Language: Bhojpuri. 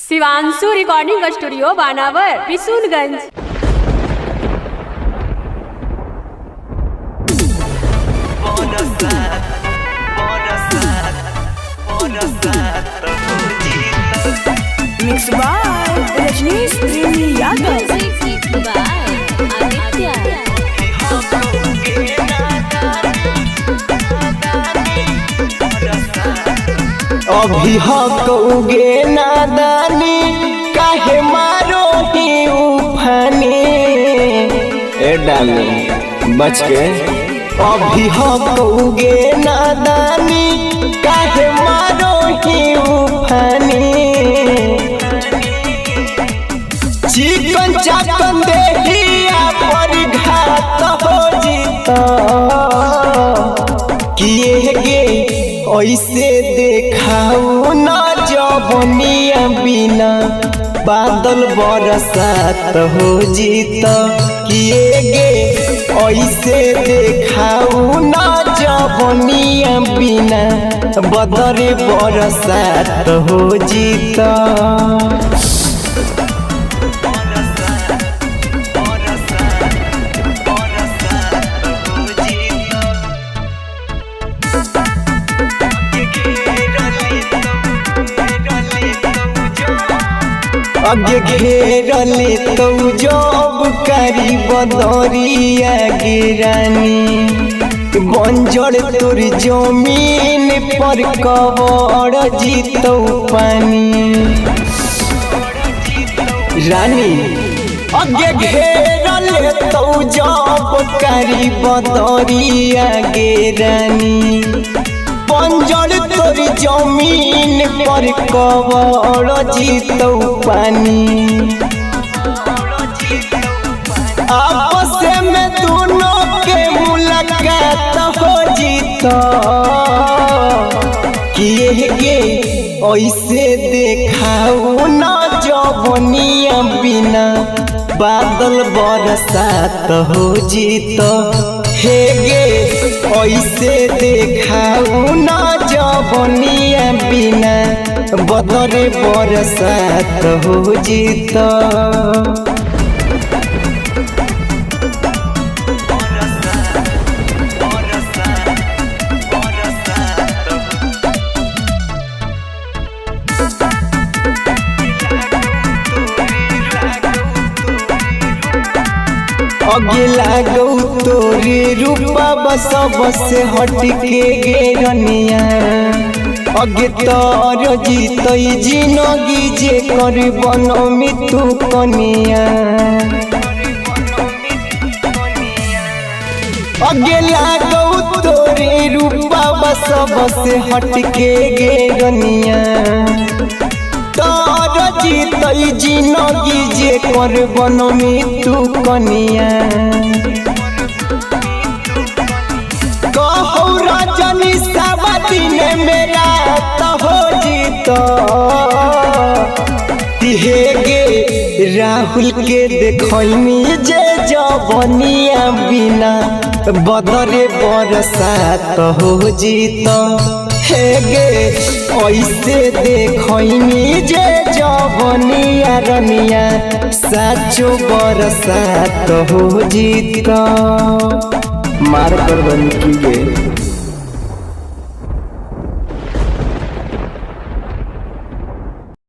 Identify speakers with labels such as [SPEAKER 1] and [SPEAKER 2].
[SPEAKER 1] Shivanshu recording studio Banawar Bishunganj.
[SPEAKER 2] Mix by Rajneesh Premi Yadav.
[SPEAKER 3] अभी हक उगे नादानी काहे मारो ही उफानी ए डाली बच के। अभी हक उगे नादानी काहे मारो ही उफानी। चिकन चाकन देहिया पर घात हो जीता किए गे ऐसे देखाऊ न जवनिया बिना बादल बरसात हो जीता किए गे ऐसे देखाऊ न जवनिया बिना बदरे बरसात हो जीता। आगे घेरले तो जब करी बदरिया गिरानी बंजर तोर जमीन पर कबर जीतो पानी रानी। आगे घेरले तो जब करी बदरिया गिरानी बंजर तोर जमीन पर कबर जीतो पानी। आपस में दोनों के मुलाकात हो जीता किए गे ऐसे देखाऊ न जवनिया बिना बादल बरसात हो जीता हे गे ऐसे देखाऊ न जवनिया बिना बदरे बरसात हो जीता। अगे लागो तोरे रूपा बस बस हटके गेरनिया अगे तोर जीतई जिनगी जे कर बनमी तू कनिया। अगे लागो तोरे रूपा बस बस हटके गेरनिया तोर जीतई जिनगी जे कर बनमी तू कनिया। कहू रजनी सावती ने मेरा तो हो जीता तिहे गे राहुल के देखनी जे जवनिया बिना बदरे बरसात हो जीता हे गे ऐसे देखनी जे जवनिया रनिया साचो बरसात हो जीता। मार कर बन की गे।